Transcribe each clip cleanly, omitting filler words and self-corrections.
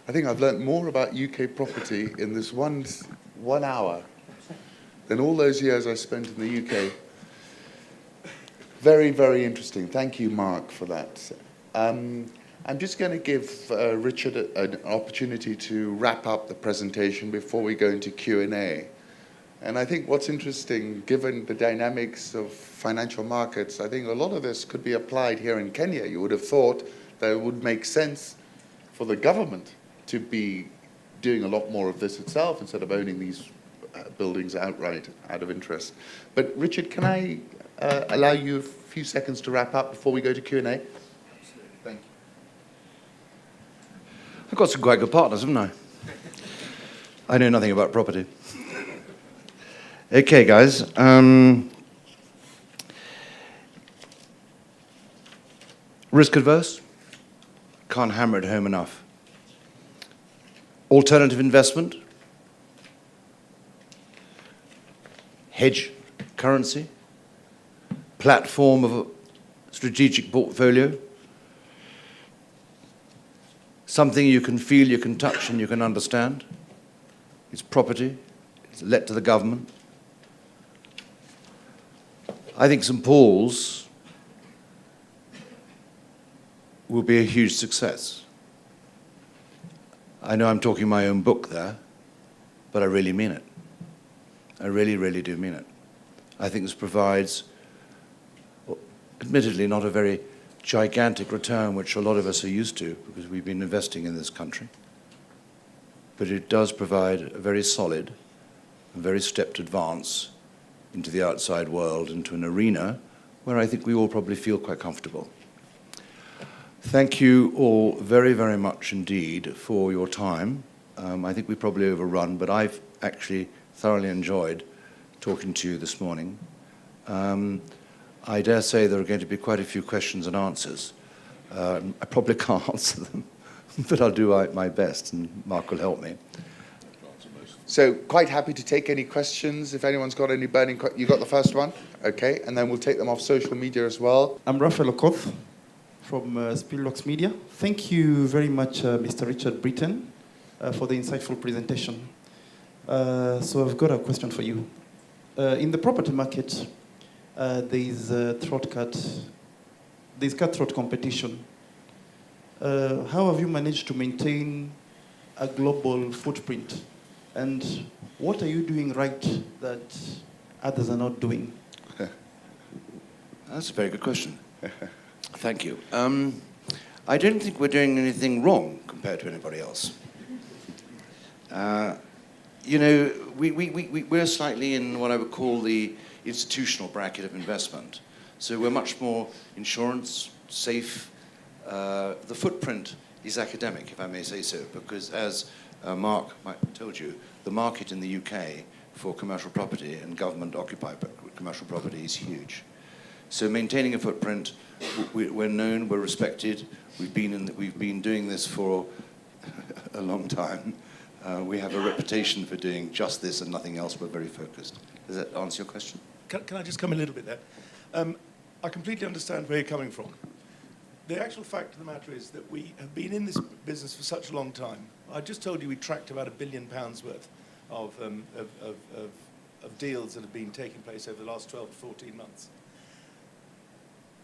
I think I've learnt more about UK property in this one hour than all those years I spent in the UK. Very, very interesting. Thank you, Mark, for that. I'm just going to give Richard an opportunity to wrap up the presentation before we go into Q&A. And I think what's interesting, given the dynamics of financial markets, I think a lot of this could be applied here in Kenya. You would have thought that it would make sense for the government to be doing a lot more of this itself instead of owning these buildings outright out of interest. But Richard, can I allow you a few seconds to wrap up before we go to Q&A? Absolutely. Thank you. I've got some quite good partners, haven't I? I know nothing about property. Okay, guys. Risk adverse? Can't hammer it home enough. Alternative investment? Hedge currency? Platform of a strategic portfolio? Something you can feel, you can touch, and you can understand? It's property. It's let to the government. I think St. Paul's will be a huge success. I know I'm talking my own book there, but I really mean it. I really, really do mean it. I think this provides, admittedly, not a very gigantic return, which a lot of us are used to because we've been investing in this country, but it does provide a very solid and very stepped advance into the outside world, into an arena where I think we all probably feel quite comfortable. Thank you all very, very much indeed for your time. I think we probably overrun, but I've actually thoroughly enjoyed talking to you this morning. I dare say there are going to be quite a few questions and answers. I probably can't answer them, but I'll do my best, and Mark will help me. So quite happy to take any questions. If anyone's got any burning questions. You got the first one? Okay, and then we'll take them off social media as well. I'm Raphael Okoth from Speedlocks Media. Thank you very much, Mr. Richard Britten, for the insightful presentation. So I've got a question for you. In the property market, there's cutthroat competition. How have you managed to maintain a global footprint? And what are you doing right that others are not doing? That's a very good question. Thank you. I don't think we're doing anything wrong compared to anybody else. You know, we're slightly in what I would call the institutional bracket of investment. So we're much more insurance, safe. The footprint is academic, if I may say so, because as Mark told you, the market in the UK for commercial property and government-occupied commercial property is huge. So maintaining a footprint, we're known, we're respected. We've been doing this for a long time. We have a reputation for doing just this and nothing else. We're very focused. Does that answer your question? Can I just come a little bit there? I completely understand where you're coming from. The actual fact of the matter is that we have been in this business for such a long time. I just told you we tracked about £1 billion worth of deals that have been taking place over the last 12 to 14 months.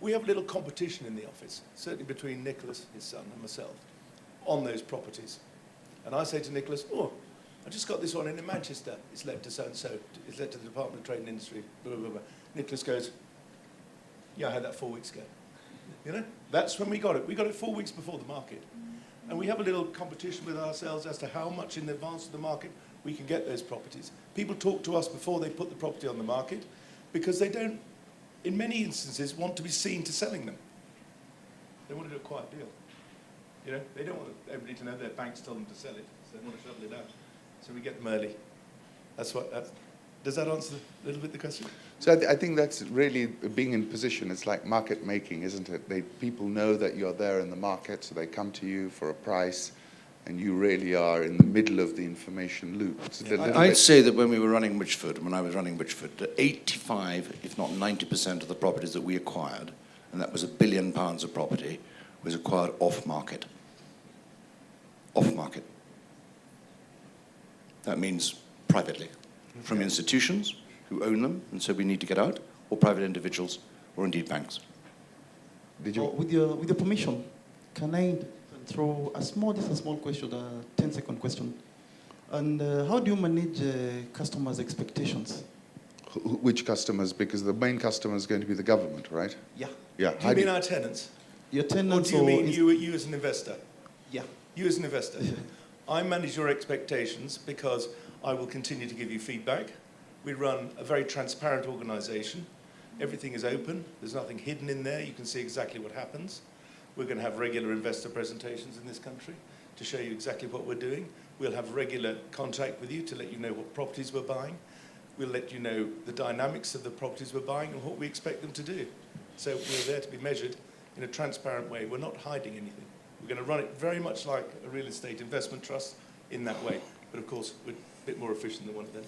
We have a little competition in the office, certainly between Nicholas, his son, and myself, on those properties. And I say to Nicholas, oh, I just got this one in Manchester. It's led to so-and-so. It's led to the Department of Trade and Industry, blah, blah, blah. Nicholas goes, yeah, I had that 4 weeks ago. You know, that's when we got it. We got it 4 weeks before the market. And we have a little competition with ourselves as to how much in advance of the market we can get those properties. People talk to us before they put the property on the market because they don't, in many instances, want to be seen to selling them. They want to do a quiet deal. You know, they don't want everybody to know their bank's told them to sell it, so they want to shovel it out. So we get them early. Does that answer a little bit the question? So I think that's really being in position. It's like market making, isn't it? People know that you're there in the market, so they come to you for a price, and you really are in the middle of the information loop. I'd say that when we were running Witchford, when I was running Witchford, 85, if not 90% of the properties that we acquired, and that was £1 billion of property, was acquired off-market. off-market. That means privately, from institutions who own them, and so we need to get out, or private individuals, or indeed banks. Did you? With your permission, can I throw just a small question, a 10-second question? And how do you manage customers' expectations? Which customers? Because the main customer is going to be the government, right? Yeah. Yeah. Do you mean our tenants? Your Or tenants do you mean is- you as an investor? Yeah. You as an investor. I manage your expectations because I will continue to give you feedback. We run a very transparent organisation. Everything is open. There's nothing hidden in there. You can see exactly what happens. We're going to have regular investor presentations in this country to show you exactly what we're doing. We'll have regular contact with you to let you know what properties we're buying. We'll let you know the dynamics of the properties we're buying and what we expect them to do. So we're there to be measured in a transparent way. We're not hiding anything. We're going to run it very much like a real estate investment trust in that way. But of course, we're a bit more efficient than one of them.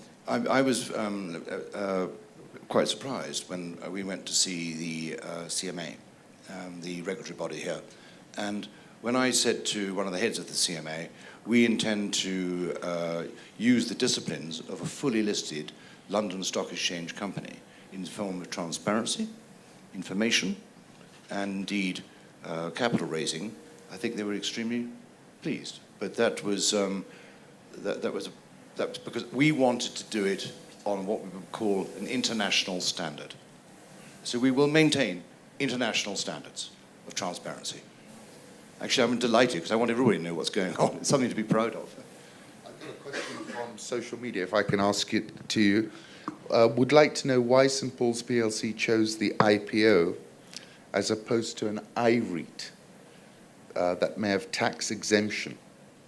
I was quite surprised when we went to see the CMA, the regulatory body here. And when I said to one of the heads of the CMA, we intend to use the disciplines of a fully listed London Stock Exchange company in the form of transparency, information, and indeed capital raising, I think they were extremely pleased. But that was because we wanted to do it on what we would call an international standard. So we will maintain international standards of transparency. Actually, I'm delighted because I want everybody to know what's going on. It's something to be proud of. I've got a question from social media, if I can ask it to you. Would like to know why St Paul's PLC chose the IPO as opposed to an IREIT that may have tax exemption.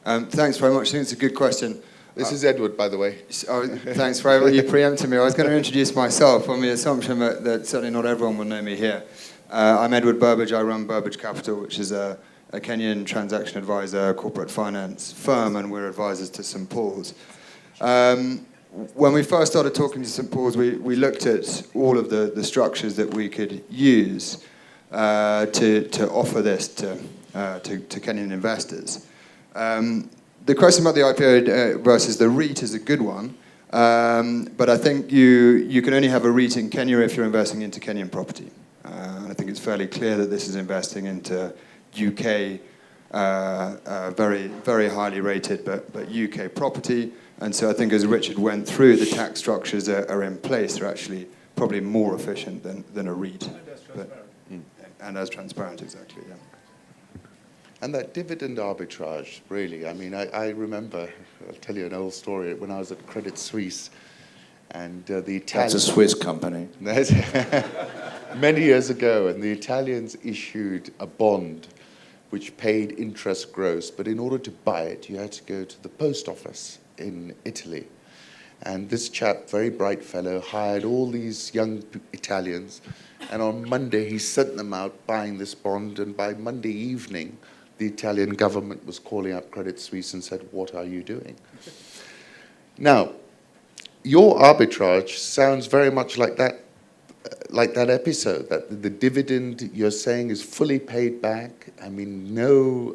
Thanks very much. I think it's a good question. This is Edward, by the way. Thanks very much. You preempted me. I was going to introduce myself on the assumption that certainly not everyone will know me here. I'm Edward Burbage. I run Burbage Capital, which is a Kenyan transaction advisor, corporate finance firm, and we're advisors to St Paul's. When we first started talking to St Paul's, we looked at all of the structures that we could use to offer this to Kenyan investors. The question about the IPO versus the REIT is a good one, but I think you can only have a REIT in Kenya if you're investing into Kenyan property. I think it's fairly clear that this is investing into UK, very, very highly rated, but UK property. And so I think as Richard went through, the tax structures are in place. They're actually probably more efficient than a REIT. And as transparent. And as transparent, exactly, yeah. And that dividend arbitrage, really, I mean, I remember, I'll tell you an old story, when I was at Credit Suisse, and the Italians... That's a Swiss company. Many years ago, and the Italians issued a bond which paid interest gross, but in order to buy it, you had to go to the post office in Italy. And this chap, very bright fellow, hired all these young Italians, and on Monday he sent them out buying this bond, and by Monday evening, the Italian government was calling up Credit Suisse and said, "What are you doing?" Now, your arbitrage sounds very much like that episode, that the dividend you're saying is fully paid back. I mean, no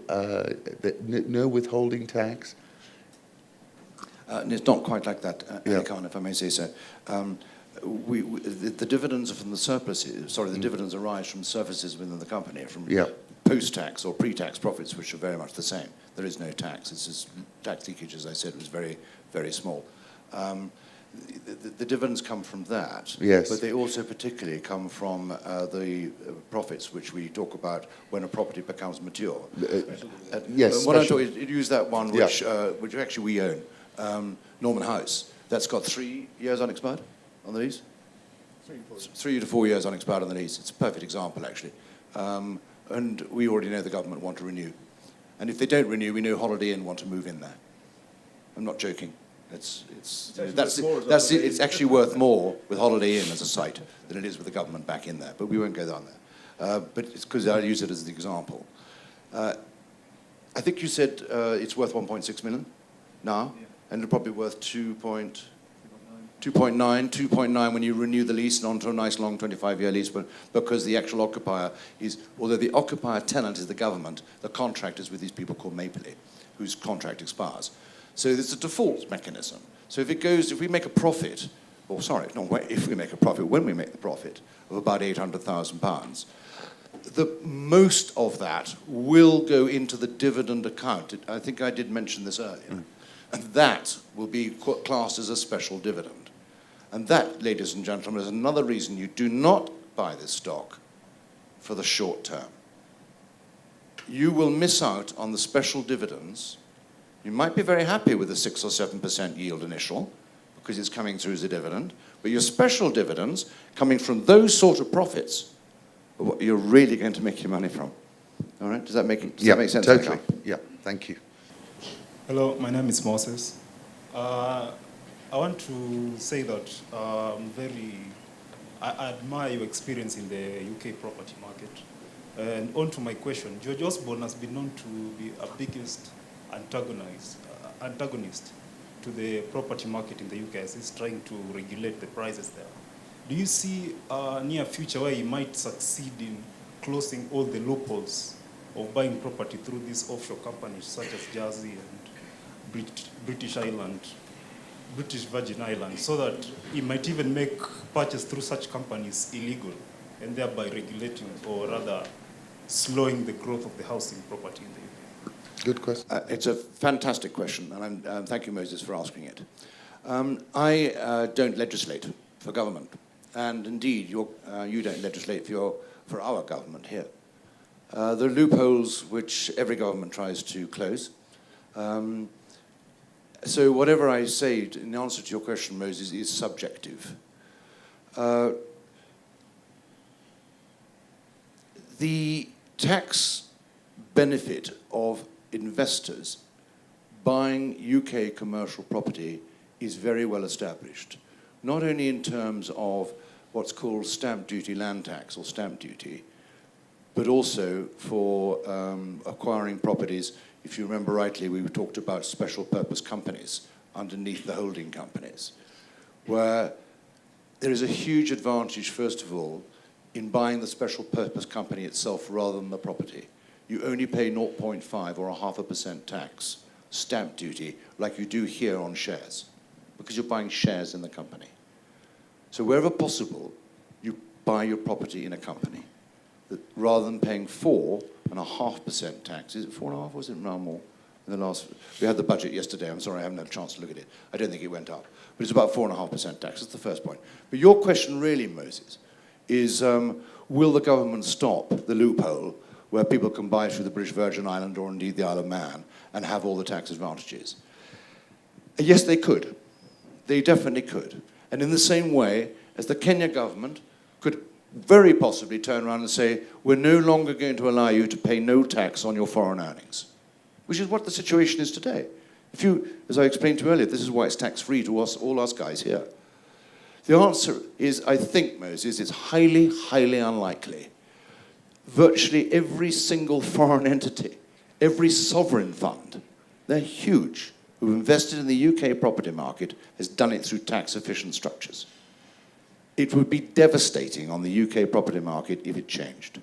withholding tax. It's not quite like that, Yeah. Khan, if I may say so. The dividends are from the surpluses. Sorry, the dividends arise from surpluses within the company, from post-tax or pre-tax profits, which are very much the same. There is no tax. It's just tax leakage, as I said, was very, very small. The dividends come from that, Yes. but they also particularly come from the profits which we talk about when a property becomes mature. Yes. What I thought, use that one which actually we own, Norman House. That's got 3 years unexpired on the lease. 3 to 4 years unexpired on the lease. It's a perfect example, actually. And we already know the government want to renew. And if they don't renew, we know Holiday Inn want to move in there. I'm not joking. It's actually worth more with Holiday Inn as a site than it is with the government back in there. But we won't go down there. But it's because I use it as the example. I think you said it's worth 1.6 million now, and it'll probably be worth 2.9 when you renew the lease and onto a nice long 25-year lease, but because the actual occupier is, although the occupier tenant is the government, the contract is with these people called Mapley. whose contract expires. So there's a default mechanism. So if we make a profit, or sorry, not if we make a profit, when we make the profit of about £800,000, most of that will go into the dividend account. I think I did mention this earlier. And that will be classed as a special dividend. And that, ladies and gentlemen, is another reason you do not buy this stock for the short term. You will miss out on the special dividends. You might be very happy with the 6 or 7% yield initial, because it's coming through as a dividend, but your special dividends coming from those sort of profits are what you're really going to make your money from. All right? Does that make sense? Totally. Yeah, thank you. Hello, my name is Moses. I want to say that I admire your experience in the UK property market. And on to my question, George Osborne has been known to be a biggest antagonist to the property market in the UK as he's trying to regulate the prices there. Do you see a near future where he might succeed in closing all the loopholes of buying property through these offshore companies such as Jersey and British Virgin Islands, so that he might even make purchase through such companies illegal and thereby regulating, or rather slowing the growth of the housing property in the UK? Good question. It's a fantastic question, and thank you, Moses, for asking it. I don't legislate for government, and indeed, you don't legislate for our government here. The loopholes which every government tries to close. So whatever I say in answer to your question, Moses, is subjective. The tax benefit of investors buying UK commercial property is very well established, not only in terms of what's called stamp duty land tax or stamp duty, but also for acquiring properties. If you remember rightly, we talked about special purpose companies underneath the holding companies, where there is a huge advantage, first of all, in buying the special purpose company itself rather than the property. You only pay 0.5 or 0.5% tax, stamp duty, like you do here on shares, because you're buying shares in the company. So wherever possible, you buy your property in a company, rather than paying 4.5% tax. Is it 4.5 or is it now more? In the last, we had the budget yesterday. I'm sorry, I haven't had a chance to look at it. I don't think it went up. But it's about 4.5% tax. That's the first point. But your question really, Moses, is will the government stop the loophole where people can buy through the British Virgin Islands or indeed the Isle of Man and have all the tax advantages? Yes, they could. They definitely could. And in the same way as the Kenya government could very possibly turn around and say, we're no longer going to allow you to pay no tax on your foreign earnings, which is what the situation is today. If you, as I explained to you earlier, this is why it's tax-free to us, all us guys here. The answer is, I think, Moses, it's highly, highly unlikely. Virtually every single foreign entity, every sovereign fund, they're huge, who've invested in the UK property market, has done it through tax-efficient structures. It would be devastating on the UK property market if it changed.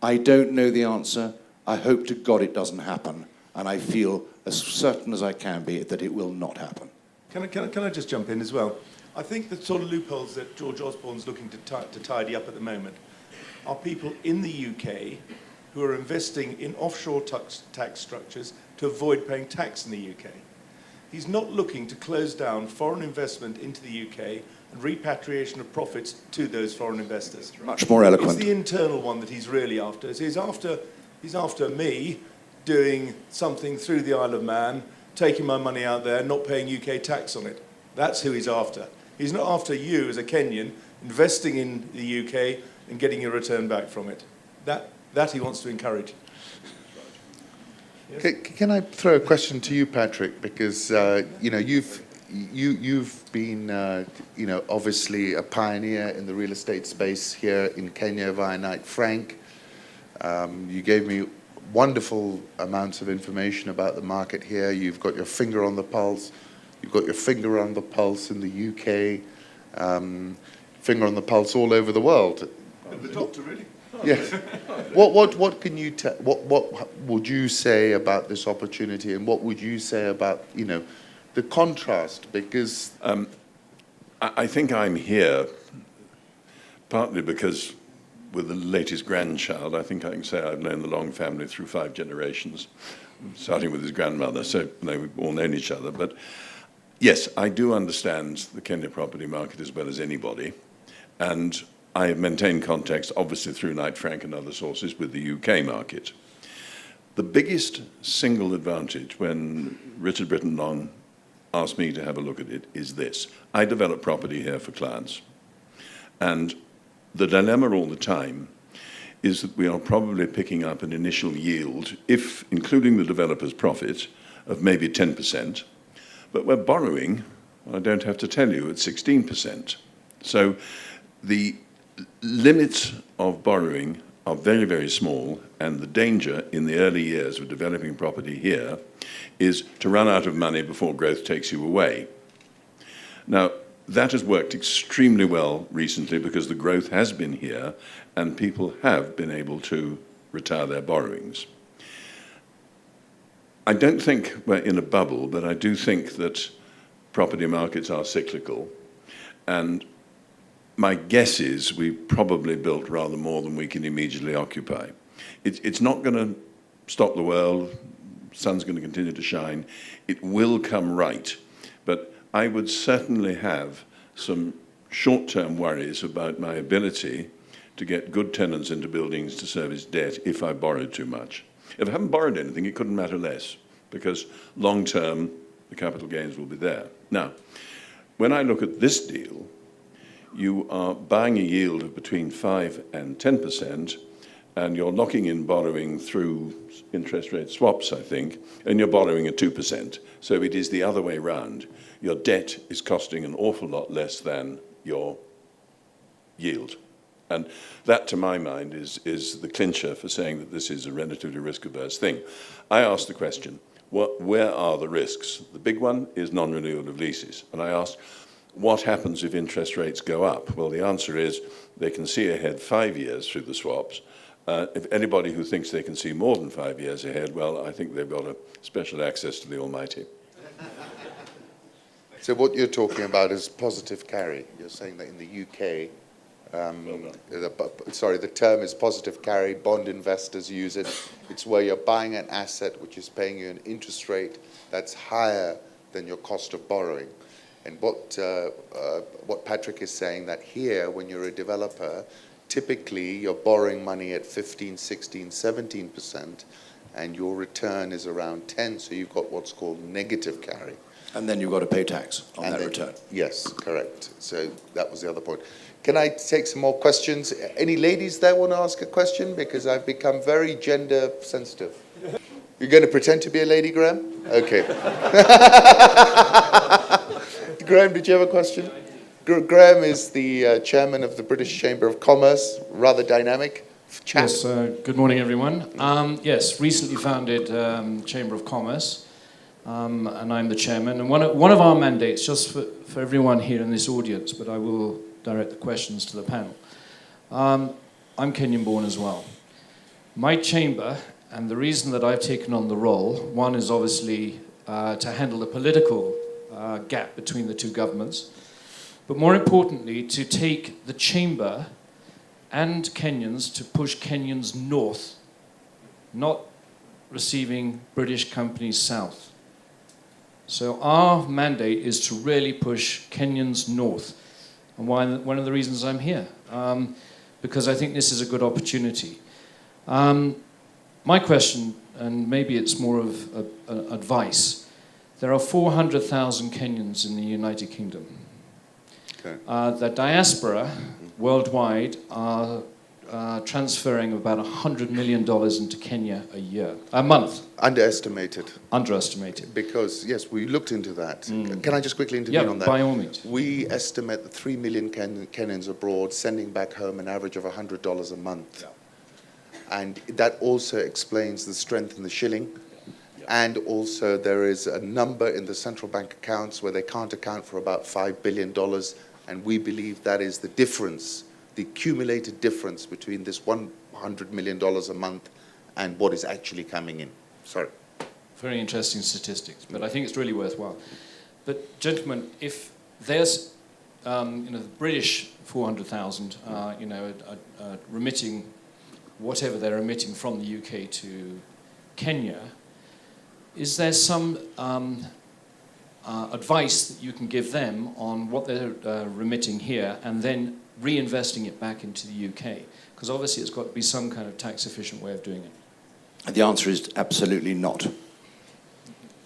I don't know the answer. I hope to God it doesn't happen, and I feel as certain as I can be that it will not happen. Can I just jump in as well? I think the sort of loopholes that George Osborne's looking to tidy up at the moment are people in the UK who are investing in offshore tax structures to avoid paying tax in the UK. He's not looking to close down foreign investment into the UK and repatriation of profits to those foreign investors. Much more eloquent. It's the internal one that he's really after. So he's after me doing something through the Isle of Man, taking my money out there, not paying UK tax on it. That's who he's after. He's not after you as a Kenyan investing in the UK and getting your return back from it. That he wants to encourage. Yes. Can I throw a question to you, Patrick? Because you've been obviously a pioneer in the real estate space here in Kenya via Knight Frank. You gave me wonderful amounts of information about the market here. You've got your finger on the pulse. You've got your finger on the pulse in the UK. Finger on the pulse all over the world. The doctor, really. Yes. What can you tell? What would you say about this opportunity, and what would you say about the contrast? Because I think I'm here partly because with the latest grandchild, I think I can say I've known the Long family through 5 generations, starting with his grandmother, so we've all known each other. But yes, I do understand the Kenya property market as well as anybody, and I have maintained contacts, obviously through Knight Frank and other sources, with the UK market. The biggest single advantage when Richard Britten-Long asked me to have a look at it is this. I develop property here for clients, and the dilemma all the time is that we are probably picking up an initial yield, if including the developer's profit, of maybe 10%, but we're borrowing, I don't have to tell you, at 16%. So the limits of borrowing are very, very small, and the danger in the early years of developing property here is to run out of money before growth takes you away. Now, that has worked extremely well recently because the growth has been here and people have been able to retire their borrowings. I don't think we're in a bubble, but I do think that property markets are cyclical, and my guess is we've probably built rather more than we can immediately occupy. It's not going to stop the world. The sun's going to continue to shine. It will come right. But I would certainly have some short-term worries about my ability to get good tenants into buildings to service debt if I borrowed too much. If I haven't borrowed anything, it couldn't matter less, because long-term, the capital gains will be there. Now, when I look at this deal, you are buying a yield of between 5 and 10%, and you're locking in borrowing through interest rate swaps, I think, and you're borrowing at 2%. So it is the other way round. Your debt is costing an awful lot less than your yield. And that, to my mind, is the clincher for saying that this is a relatively risk-averse thing. I asked the question, where are the risks? The big one is non-renewal of leases. And I asked, what happens if interest rates go up? Well, the answer is they can see ahead 5 years through the swaps. If anybody who thinks they can see more than 5 years ahead, well, I think they've got a special access to the Almighty. So what you're talking about is positive carry. You're saying that in the UK, the term is positive carry. Bond investors use it. It's where you're buying an asset which is paying you an interest rate that's higher than your cost of borrowing. And what Patrick is saying, that here, when you're a developer, typically you're borrowing money at 15, 16, 17%, and your return is around 10, so you've got what's called negative carry. And then you've got to pay tax on that return. Yes, correct. So that was the other point. Can I take some more questions? Any ladies that want to ask a question? Because I've become very gender sensitive. You're going to pretend to be a lady, Graham? Okay. Graham, did you have a question? Graham is the chairman of the British Chamber of Commerce, rather dynamic chap. Yes, good morning, everyone. Yes, recently founded Chamber of Commerce, and I'm the chairman. And one of our mandates, just for everyone here in this audience, but I will direct the questions to the panel. I'm Kenyan born as well. My chamber, and the reason that I've taken on the role, one is obviously to handle the political gap between the two governments, but more importantly, to take the chamber and Kenyans to push Kenyans north, not receiving British companies south. So our mandate is to really push Kenyans north. And one of the reasons I'm here, because I think this is a good opportunity. My question, and maybe it's more of advice, there are 400,000 Kenyans in the United Kingdom. Okay. The diaspora worldwide are transferring about $100 million into Kenya a month. Underestimated. Underestimated. Because, yes, we looked into that. Can I just quickly intervene on that? Yeah, by all means. We estimate that 3 million Kenyans abroad sending back home an average of $100 a month. Yeah. And that also explains the strength in the shilling. And also there is a number in the central bank accounts where they can't account for about $5 billion. And we believe that is the difference the accumulated difference between this $100 million a month and what is actually coming in. Sorry. Very interesting statistics, but I think it's really worthwhile. But gentlemen, if there's the British 400,000, remitting whatever they're remitting from the UK to Kenya, is there some advice that you can give them on what they're remitting here and then reinvesting it back into the UK? Because obviously it's got to be some kind of tax-efficient way of doing it. The answer is absolutely not.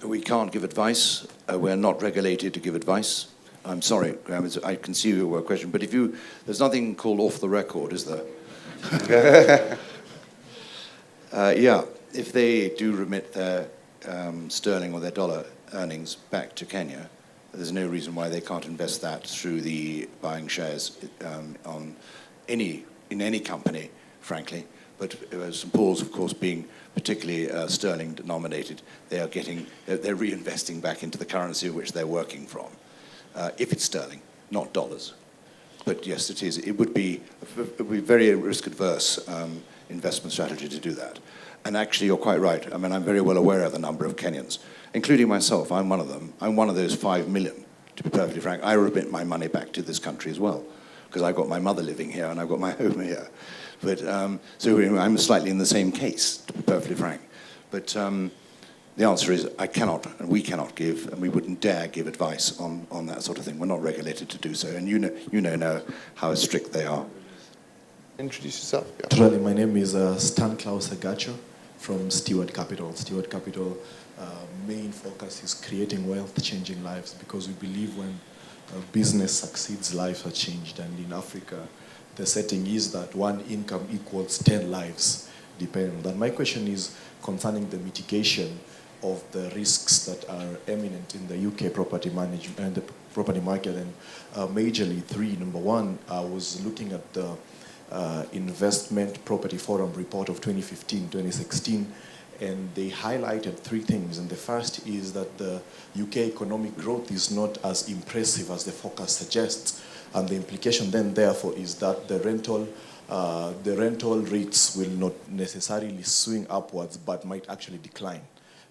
We can't give advice. We're not regulated to give advice. I'm sorry, Graham, I can see your question, but there's nothing called off the record, is there? Yeah, if they do remit their sterling or their dollar earnings back to Kenya, there's no reason why they can't invest that through the buying shares in any company, frankly. But St Paul's, of course, being particularly sterling denominated, they're reinvesting back into the currency which they're working from, if it's sterling, not dollars. But yes, it is. It would be very risk-adverse investment strategy to do that. And actually, you're quite right. I mean, I'm very well aware of the number of Kenyans, including myself. I'm one of them. I'm one of those 5 million, to be perfectly frank. I remit my money back to this country as well, because I've got my mother living here and I've got my home here. But so I'm slightly in the same case, to be perfectly frank. But the answer is I cannot, and we cannot give, and we wouldn't dare give advice on that sort of thing. We're not regulated to do so, and you know now how strict they are. Introduce yourself. Yeah. Truly, my name is Stanislaus Agacho from Stewart Capital. Stewart Capital main focus is creating wealth, changing lives, because we believe when business succeeds, lives are changed. And in Africa, the setting is that one income equals 10 lives, depending on that. My question is concerning the mitigation of the risks that are eminent in the UK property management and the property market, and majorly 3. Number 1, I was looking at the Investment Property Forum report of 2015-2016, and they highlighted 3 things. And the first is that the UK economic growth is not as impressive as the forecast suggests, and the implication then therefore is that the rental rates will not necessarily swing upwards but might actually decline.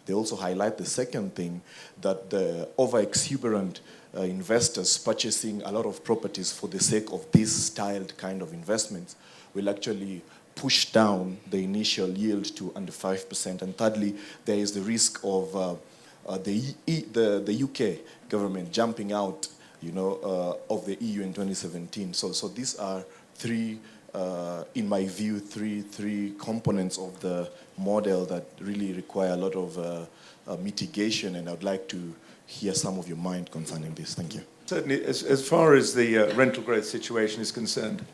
They also highlight the second thing, that the over-exuberant investors purchasing a lot of properties for the sake of this styled kind of investments will actually push down the initial yield to under 5%. And thirdly, there is the risk of the UK government jumping out, of the EU in 2017. So these are 3, in my view, three components of the model that really require a lot of mitigation, and I'd like to hear some of your mind concerning this. Thank you. Certainly, as far as the rental growth situation is concerned,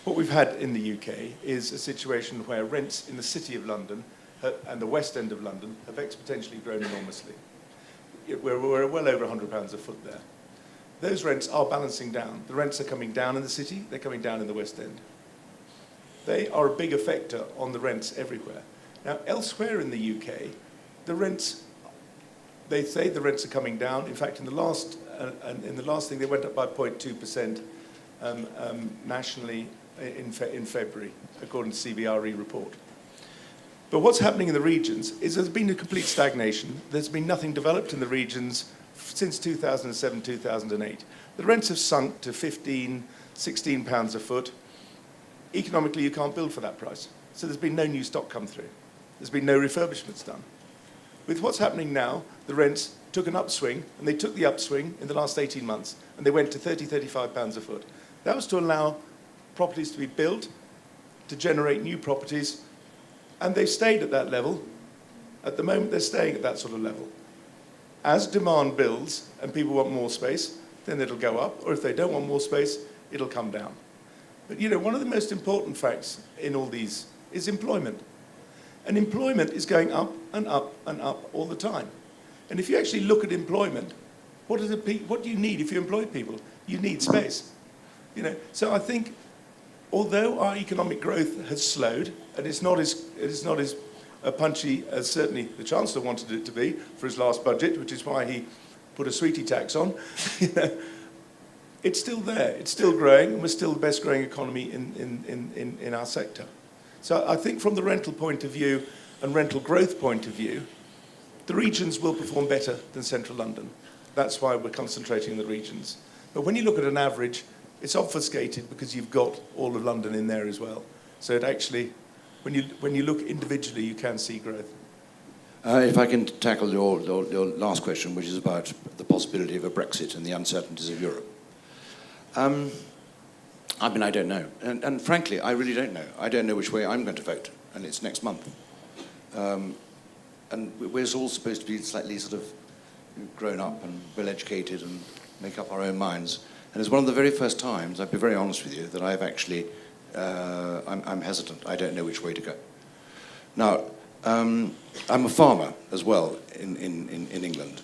what we've had in the UK is a situation where rents in the City of London and the West End of London have exponentially grown enormously. We're well over £100 a foot there. Those rents are balancing down. The rents are coming down in the city, they're coming down in the West End. They are a big effector on the rents everywhere. Now, elsewhere in the UK, the rents, they say the rents are coming down. In fact, in the last thing, they went up by 0.2% nationally in February, according to CBRE report. But what's happening in the regions is there's been a complete stagnation. There's been nothing developed in the regions since 2007, 2008. The rents have sunk to 15, 16 pounds a foot. Economically, you can't build for that price. So there's been no new stock come through. There's been no refurbishments done. With what's happening now, the rents took an upswing, and they took the upswing in the last 18 months, and they went to 30, 35 pounds a foot. That was to allow properties to be built, to generate new properties, and they stayed at that level. At the moment, they're staying at that sort of level. As demand builds and people want more space, then it'll go up, or if they don't want more space, it'll come down. But one of the most important facts in all these is employment. And employment is going up and up and up all the time. And if you actually look at employment, what do you need if you employ people? You need space. So I think, although our economic growth has slowed, and it's not as punchy as certainly the Chancellor wanted it to be for his last budget, which is why he put a sweetie tax on. it's still there. It's still growing, and we're still the best growing economy in our sector. So I think from the rental point of view and rental growth point of view, the regions will perform better than central London. That's why we're concentrating on the regions. But when you look at an average, it's obfuscated because you've got all of London in there as well. So it actually, when you look individually, you can see growth. If I can tackle your last question, which is about the possibility of a Brexit and the uncertainties of Europe. I mean, I don't know. And frankly, I really don't know. I don't know which way I'm going to vote, and it's next month. And we're all supposed to be slightly sort of grown up and well-educated and make up our own minds. And it's one of the very first times, I'll be very honest with you, that I've actually, I'm hesitant. I don't know which way to go. Now, I'm a farmer as well in England,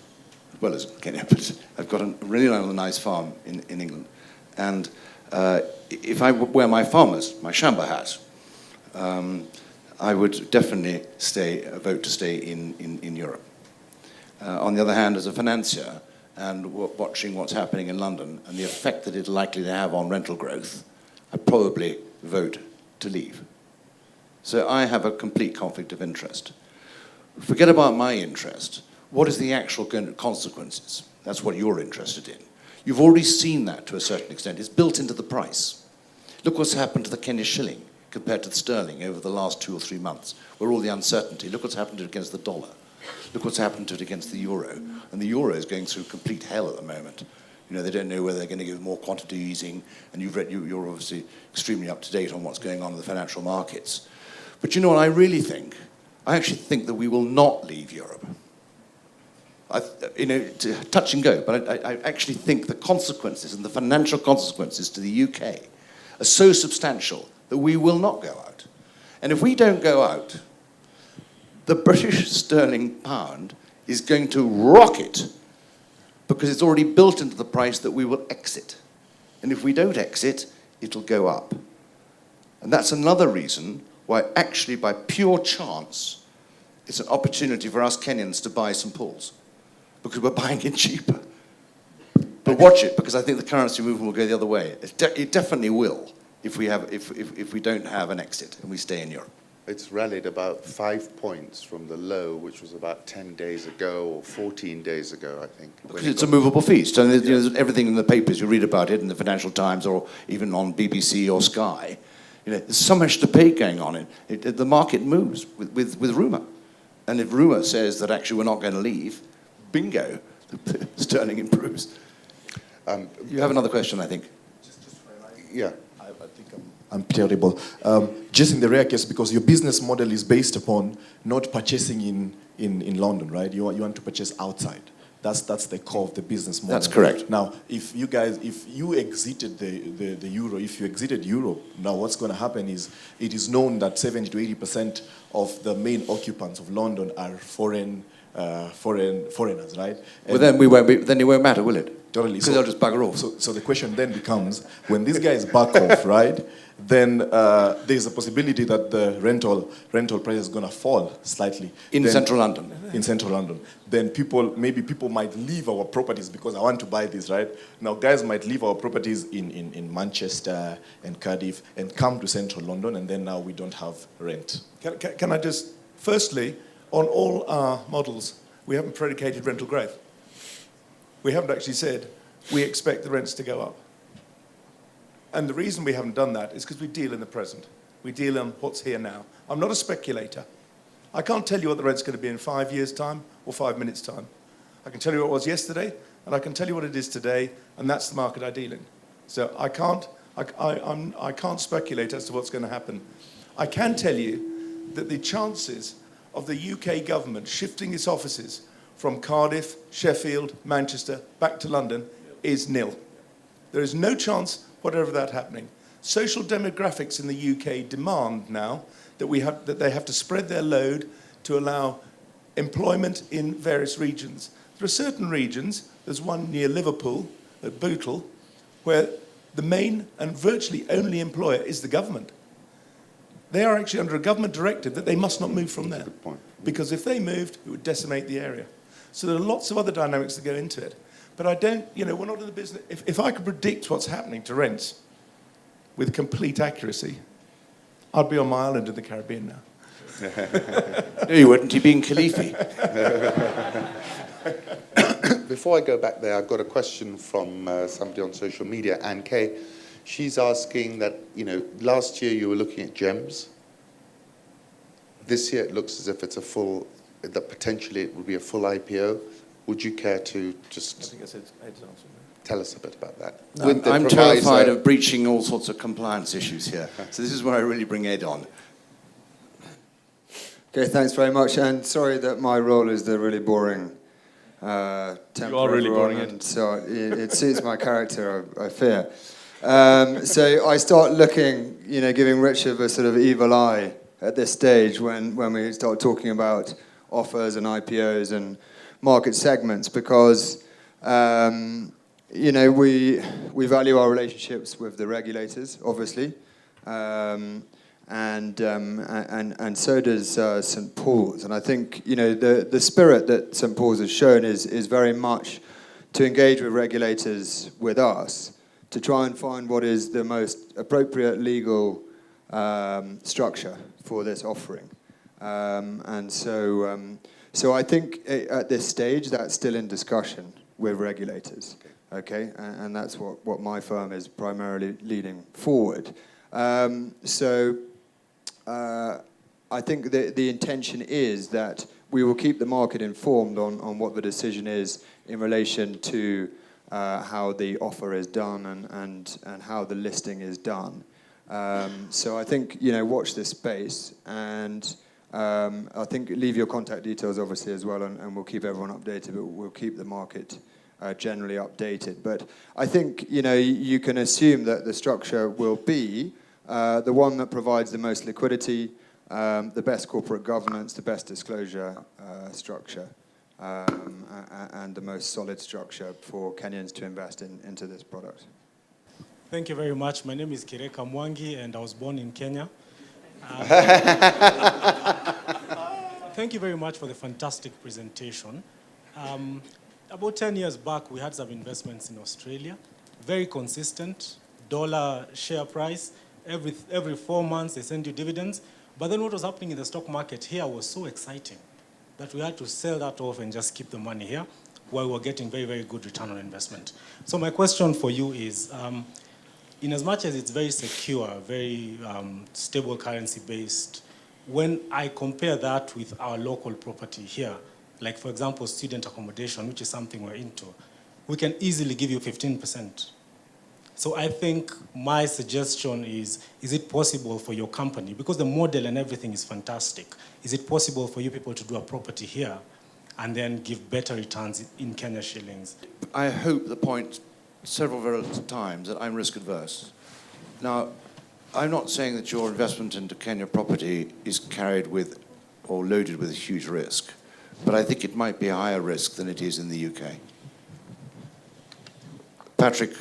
as well as Kenya, but I've got a really nice farm in England. And if I wear my shamba hat, I would definitely vote to stay in Europe. On the other hand, as a financier and watching what's happening in London and the effect that it's likely to have on rental growth, I'd probably vote to leave. So I have a complete conflict of interest. Forget about my interest. What is the actual consequences? That's what you're interested in. You've already seen that to a certain extent. It's built into the price. Look what's happened to the Kenya shilling compared to the sterling over the last 2 or 3 months, where all the uncertainty. Look what's happened to it against the dollar. Look what's happened to it against the euro. And the euro is going through complete hell at the moment. You know, they don't know whether they're going to give more quantity easing, and you're obviously extremely up to date on what's going on in the financial markets. But you know what I really think? I actually think that we will not leave Europe. Touch and go, but I actually think the consequences and the financial consequences to the UK are so substantial that we will not go out. And if we don't go out, the British sterling pound is going to rocket because it's already built into the price that we will exit. And if we don't exit, it'll go up. And that's another reason why actually by pure chance, it's an opportunity for us Kenyans to buy some pools because we're buying it cheaper. But watch it, because I think the currency movement will go the other way. It definitely will if we don't have an exit and we stay in Europe. It's rallied about 5 points from the low, which was about 10 days ago or 14 days ago, I think. Because it's a movable feast. And there's everything in the papers, you read about it in the Financial Times or even on BBC or Sky. You know, there's so much debate going on. The market moves with rumour. And if rumour says that actually we're not going to leave, bingo, sterling improves. You have another question, I think. Yeah. I think I'm terrible. Just in the rare case, because your business model is based upon not purchasing in London, right? You want to purchase outside. That's the core of the business model. That's correct. Now, if you exited the euro, if you exited Europe, now what's going to happen is it is known that 70 to 80% of the main occupants of London are foreigners, right? Well, then it won't matter, will it? Totally. Because they'll just bugger off. So the question then becomes, when these guys back off, right, then there's a possibility that the rental price is going to fall slightly. In central London. In central London. Then people might leave our properties because I want to buy this, right? Now guys might leave our properties in Manchester and Cardiff and come to central London, and then now we don't have rent. Can I just, firstly, on all our models, we haven't predicated rental growth. We haven't actually said we expect the rents to go up. And the reason we haven't done that is because we deal in the present. We deal on what's here now. I'm not a speculator. I can't tell you what the rent's going to be in 5 years' time or 5 minutes' time. I can tell you what it was yesterday, and I can tell you what it is today, and that's the market I deal in. So I can't speculate as to what's going to happen. I can tell you that the chances of the UK government shifting its offices from Cardiff, Sheffield, Manchester, back to London is nil. There is no chance whatever that happening. Social demographics in the UK demand now that they have to spread their load to allow employment in various regions. There are certain regions, there's one near Liverpool, at Bootle, where the main and virtually only employer is the government. They are actually under a government directive that they must not move from there. Good point. Because if they moved, it would decimate the area. So there are lots of other dynamics that go into it. But I don't, we're not in the business. If I could predict what's happening to rents with complete accuracy, I'd be on my island in the Caribbean now. No, you wouldn't. You'd be in Khalifi. Before I go back there, I've got a question from somebody on social media, Anne Kay. She's asking that, last year you were looking at gems. This year it looks as if it's that potentially it would be a full IPO. Would you care to just I think I said Ed's answer. tell us a bit about that? I'm terrified of breaching all sorts of compliance issues here. So this is where I really bring Ed on. Okay, thanks very much. And sorry that my role is the really boring temper. You are really boring, and so it suits my character, I fear. So I start looking, giving Richard a sort of evil eye at this stage when we start talking about offers and IPOs and market segments, because we value our relationships with the regulators, obviously, and so does St Paul's. And I think the spirit that St Paul's has shown is very much to engage with regulators with us to try and find what is the most appropriate legal structure for this offering. So I think at this stage that's still in discussion with regulators. Okay, and that's what my firm is primarily leading forward. I think the intention is that we will keep the market informed on what the decision is in relation to how the offer is done and how the listing is done. So I think, watch this space, and I think leave your contact details obviously as well, and we'll keep everyone updated, but we'll keep the market generally updated. But I think, you can assume that the structure will be the one that provides the most liquidity, the best corporate governance, the best disclosure structure, and the most solid structure for Kenyans to invest into this product. Thank you very much. My name is Kireka Mwangi, and I was born in Kenya. Thank you very much for the fantastic presentation. About 10 years back, we had some investments in Australia, very consistent, dollar share price. Every 4 months, they send you dividends. But then what was happening in the stock market here was so exciting that we had to sell that off and just keep the money here while we were getting very, very good return on investment. So my question for you is, in as much as it's very secure, very stable currency-based, when I compare that with our local property here, like for example, student accommodation, which is something we're into, we can easily give you 15%. So I think my suggestion is it possible for your company, because the model and everything is fantastic, is it possible for you people to do a property here and then give better returns in Kenya shillings? I hope the point several times that I'm risk adverse. Now, I'm not saying that your investment into Kenya property is carried with or loaded with a huge risk, but I think it might be a higher risk than it is in the UK. Patrick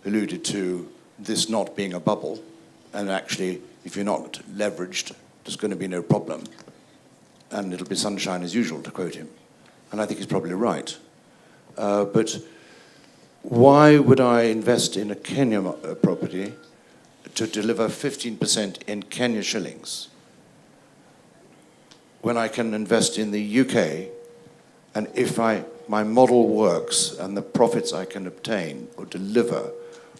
alluded to this not being a bubble, and actually, if you're not leveraged, there's going to be no problem, and it'll be sunshine as usual, to quote him. And I think he's probably right. But why would I invest in a Kenya property to deliver 15% in Kenya shillings when I can invest in the UK, and if my model works and the profits I can obtain or deliver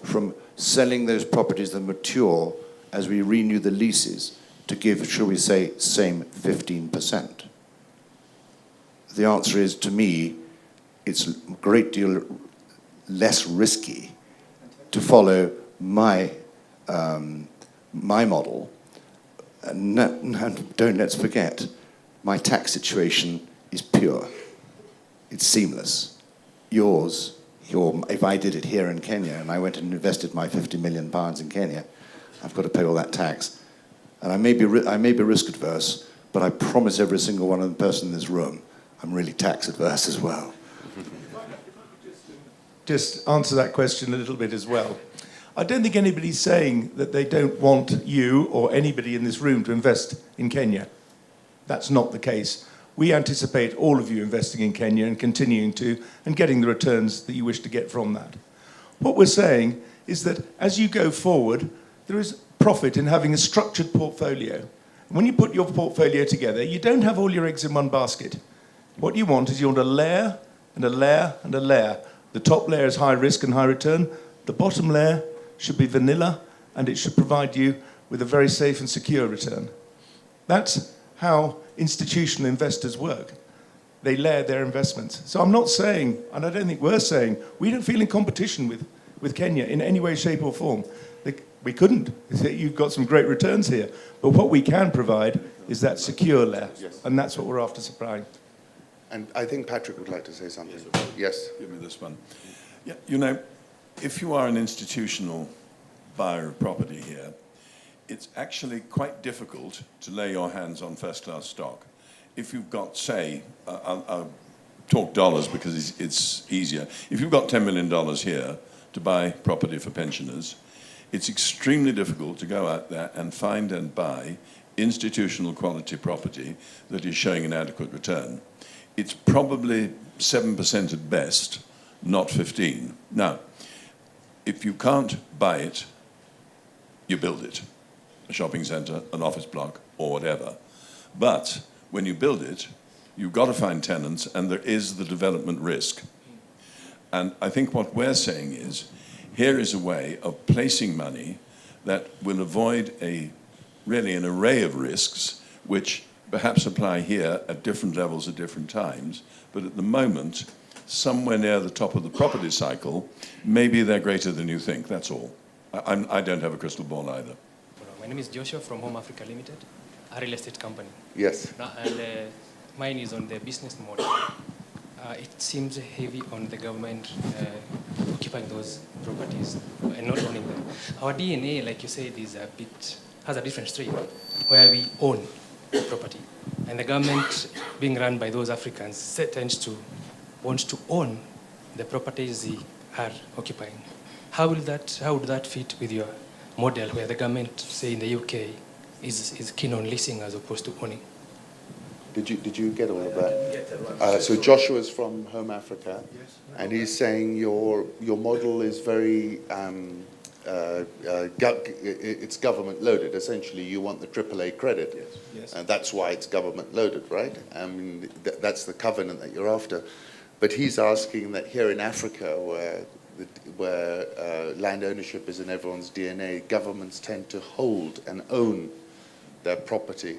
from selling those properties that mature as we renew the leases to give, shall we say, same 15%? The answer is, to me, it's a great deal less risky to follow my model. And don't let's forget, my tax situation is pure. It's seamless. Yours, if I did it here in Kenya and I went and invested my £50 million in Kenya, I've got to pay all that tax. And I may be risk adverse, but I promise every single one of the person in this room, I'm really tax adverse as well. Just answer that question a little bit as well. I don't think anybody's saying that they don't want you or anybody in this room to invest in Kenya. That's not the case. we anticipate all of you investing in Kenya and continuing to, and getting the returns that you wish to get from that. What we're saying is that as you go forward, there is profit in having a structured portfolio. When you put your portfolio together, you don't have all your eggs in one basket. What you want is you want a layer and a layer and a layer. The top layer is high risk and high return. The bottom layer should be vanilla, and it should provide you with a very safe and secure return. That's how institutional investors work. They layer their investments. So I'm not saying, and I don't think we're saying, we don't feel in competition with Kenya in any way, shape or form. We couldn't. You've got some great returns here. But what we can provide is that secure layer, and that's what we're after supplying. And I think Patrick would like to say something. Yes. Give me this one. Yeah, you know, if you are an institutional buyer of property here, it's actually quite difficult to lay your hands on first-class stock. If you've got, say, I'll talk dollars because it's easier. If you've got $10 million here to buy property for pensioners, it's extremely difficult to go out there and find and buy institutional quality property that is showing an adequate return. It's probably 7% at best, not 15. Now, if you can't buy it, you build it. A shopping centre, an office block, or whatever. But when you build it, you've got to find tenants, and there is the development risk. And I think what we're saying is, here is a way of placing money that will avoid really an array of risks, which perhaps apply here at different levels at different times, but at the moment, somewhere near the top of the property cycle, maybe they're greater than you think, that's all. I don't have a crystal ball either. My name is Joshua from Home Africa Limited, a real estate company. Yes. And mine is on the business model. It seems heavy on the government occupying those properties and not owning them. Our DNA, like you said, has a different strain where we own the property. And the government, being run by those Africans, tends to want to own the properties they are occupying. How would that fit with your model where the government, say in the UK, is keen on leasing as opposed to owning? Did you get all of that? So Joshua's from Home Africa, and he's saying your model is very it's government loaded. Essentially, you want the AAA credit, and that's why it's government loaded, right? I mean, that's the covenant that you're after. But he's asking that here in Africa, where land ownership is in everyone's DNA, governments tend to hold and own their property.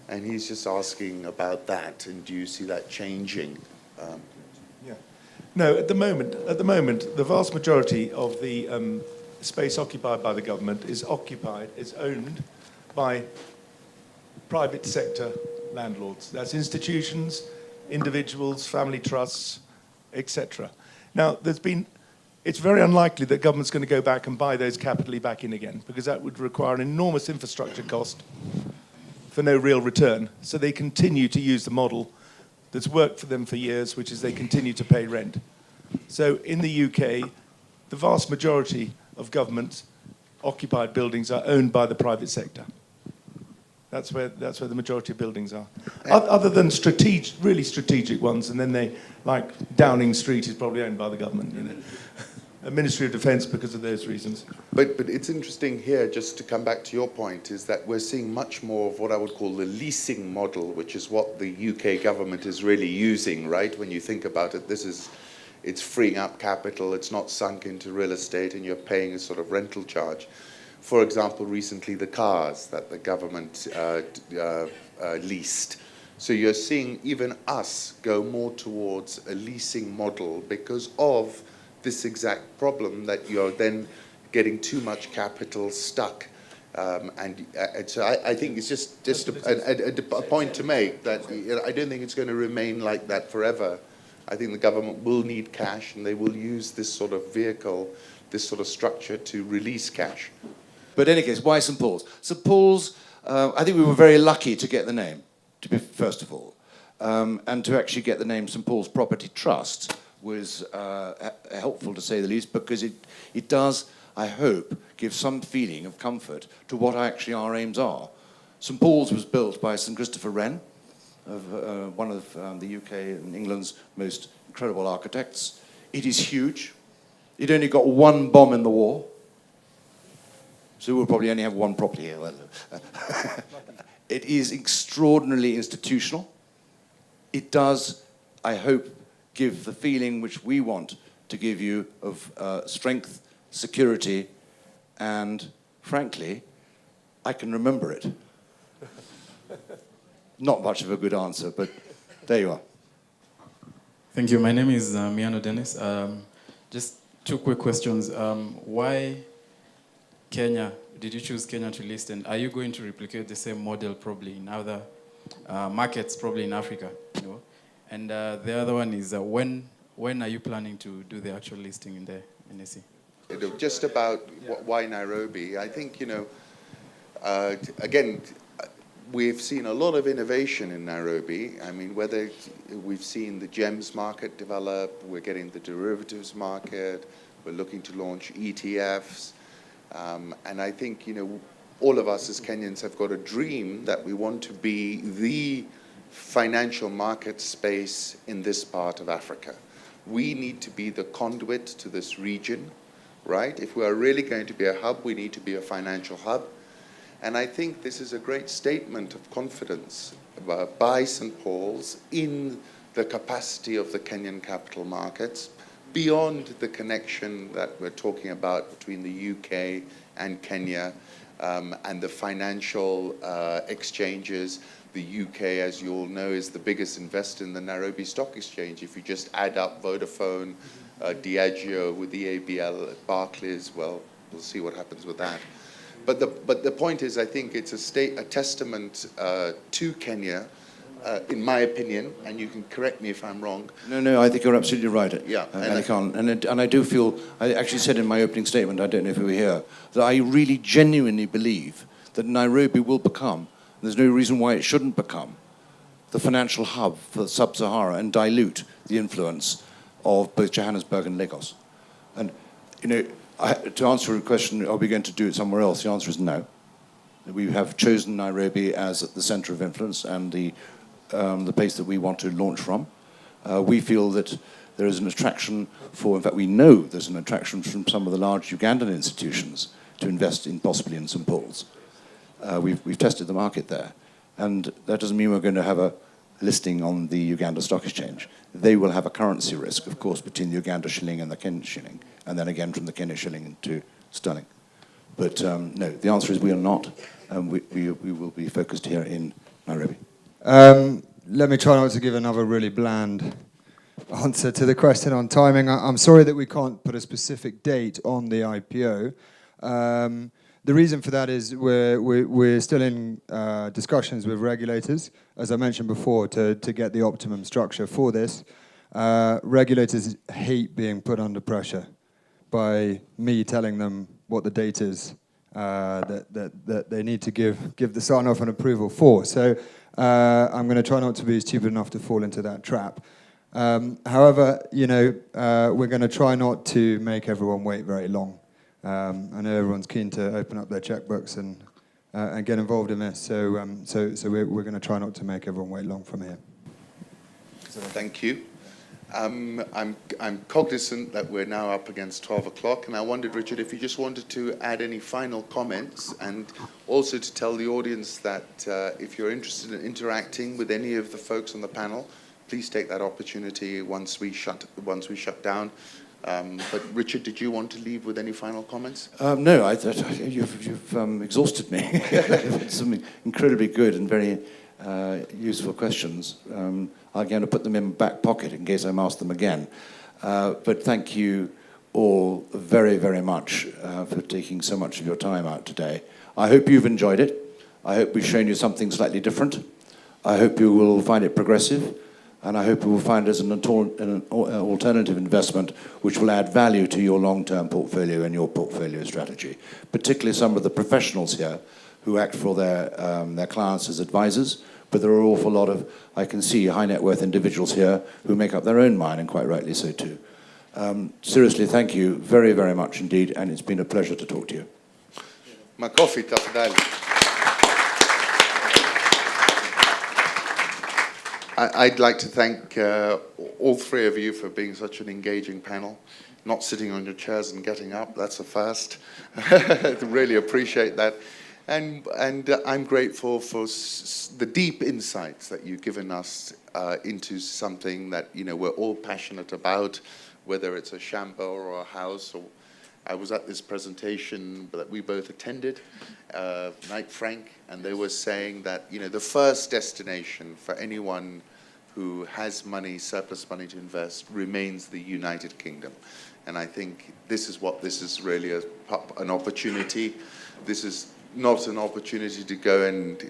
And he's just asking about that, and do you see that changing? No, at the moment, the vast majority of the space occupied by the government is owned by private sector landlords. That's institutions, individuals, family trusts, etc. Now, it's very unlikely that government's going to go back and buy those capitally back in again, because that would require an enormous infrastructure cost for no real return. So they continue to use the model that's worked for them for years, which is they continue to pay rent. So in the UK, the vast majority of government-occupied buildings are owned by the private sector. That's where the majority of buildings are. Other than really strategic ones, and then like Downing Street is probably owned by the government, you know. A Ministry of Defence because of those reasons. But it's interesting here, just to come back to your point, is that we're seeing much more of what I would call the leasing model, which is what the UK government is really using, right? When you think about it, it's freeing up capital, it's not sunk into real estate, and you're paying a sort of rental charge. For example, recently the cars that the government leased. So you're seeing even us go more towards a leasing model because of this exact problem, that you're then getting too much capital stuck. And so I think it's just a point to make that I don't think it's going to remain like that forever. I think the government will need cash, and they will use this sort of vehicle, this sort of structure to release cash. But in any case, why St. Paul's? St. Paul's, I think we were very lucky to get the name, first of all, and to actually get the name St. Paul's Property Trust was helpful, to say the least, because it does, I hope, give some feeling of comfort to what actually our aims are. St. Paul's was built by St. Christopher Wren, of one of the UK and England's most incredible architects. It is huge. It only got one bomb in the war. So we'll probably only have one property here. It is extraordinarily institutional. It does, I hope, give the feeling which we want to give you of strength, security, and frankly, I can remember it. Not much of a good answer, but there you are. Thank you. My name is Miano Dennis. Just two quick questions. Why Kenya? Did you choose Kenya to list? And are you going to replicate the same model probably in other markets, probably in Africa? You know? And the other one is when are you planning to do the actual listing in the NSE? Just about why Nairobi, I think, again, we've seen a lot of innovation in Nairobi. I mean, whether we've seen the gems market develop, we're getting the derivatives market, we're looking to launch ETFs. And I think, all of us as Kenyans have got a dream that we want to be the financial market space in this part of Africa. We need to be the conduit to this region, right? If we are really going to be a hub, we need to be a financial hub. And I think this is a great statement of confidence by St. Paul's in the capacity of the Kenyan capital markets, beyond the connection that we're talking about between the UK and Kenya, and the financial exchanges. The UK, as you all know, is the biggest investor in the Nairobi Stock Exchange. If you just add up Vodafone, Diageo with the ABL, Barclays, well, we'll see what happens with that. But the point is, I think it's a testament to Kenya, in my opinion, and you can correct me if I'm wrong. No, I think you're absolutely right. Yeah. And I do feel, I actually said in my opening statement, I don't know if you were here, that I really genuinely believe that Nairobi will become, there's no reason why it shouldn't become, the financial hub for Sub-Sahara and dilute the influence of both Johannesburg and Lagos. And, to answer your question, are we going to do it somewhere else? The answer is no. We have chosen Nairobi as the center of influence and the place that we want to launch from. We feel that there is an attraction in fact, we know there's an attraction from some of the large Ugandan institutions to invest in, possibly in St. Paul's. We've tested the market there. And that doesn't mean we're going to have a listing on the Uganda Stock Exchange. They will have a currency risk, of course, between the Uganda shilling and the Kenya shilling, and then again from the Kenya shilling into sterling. But no, the answer is we are not, and we will be focused here in Nairobi. Let me try not to give another really bland answer to the question on timing. I'm sorry that we can't put a specific date on the IPO. The reason for that is we're still in discussions with regulators, as I mentioned before, to get the optimum structure for this. Regulators hate being put under pressure by me telling them what the date is that they need to give the sign-off and approval for. So I'm going to try not to be stupid enough to fall into that trap. However, we're going to try not to make everyone wait very long. I know everyone's keen to open up their checkbooks and get involved in this, so we're going to try not to make everyone wait long from here. Thank you. I'm cognizant that we're now up against 12 o'clock, and I wondered, Richard, if you just wanted to add any final comments, and also to tell the audience that if you're interested in interacting with any of the folks on the panel, please take that opportunity once we shut down. But Richard, did you want to leave with any final comments? No, you've exhausted me. Some incredibly good and very useful questions. I'm going to put them in my back pocket in case I'm asked them again. But thank you all very, very much for taking so much of your time out today. I hope you've enjoyed it. I hope we've shown you something slightly different. I hope you will find it progressive. And I hope you will find it as an alternative investment which will add value to your long-term portfolio and your portfolio strategy, particularly some of the professionals here who act for their clients as advisors. But there are an awful lot of, I can see, high net worth individuals here who make up their own mind, and quite rightly so too. Seriously, thank you very, very much indeed, and it's been a pleasure to talk to you. Makofi, tafadhali. I'd like to thank all three of you for being such an engaging panel. Not sitting on your chairs and getting up, that's a first. Really appreciate that. And I'm grateful for the deep insights that you've given us into something that, you know, we're all passionate about, whether it's a shampoo or a house. Or I was at this presentation that we both attended, Knight Frank, and they were saying that, you know, the first destination for anyone who has money, surplus money to invest, remains the United Kingdom. And I think this is really an opportunity. This is not an opportunity to go and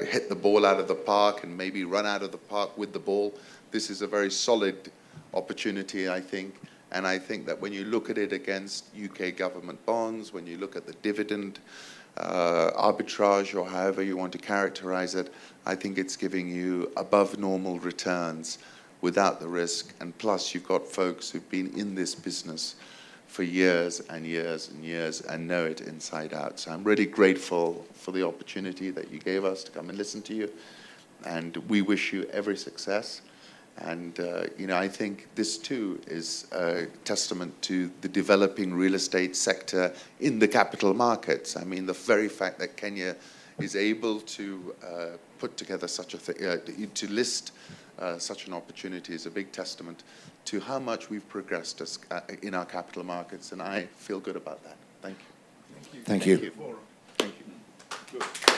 hit the ball out of the park and maybe run out of the park with the ball. This is a very solid opportunity, I think. And I think that when you look at it against UK government bonds, when you look at the dividend arbitrage, or however you want to characterize it, I think it's giving you above normal returns without the risk. And plus, you've got folks who've been in this business for years and years and years and know it inside out. So I'm really grateful for the opportunity that you gave us to come and listen to you. And we wish you every success. And, you know, I think this too is a testament to the developing real estate sector in the capital markets. I mean, the very fact that Kenya is able to put together such a thing, to list such an opportunity is a big testament to how much we've progressed in our capital markets. And I feel good about that. Thank you. Thank you. Thank you. Good.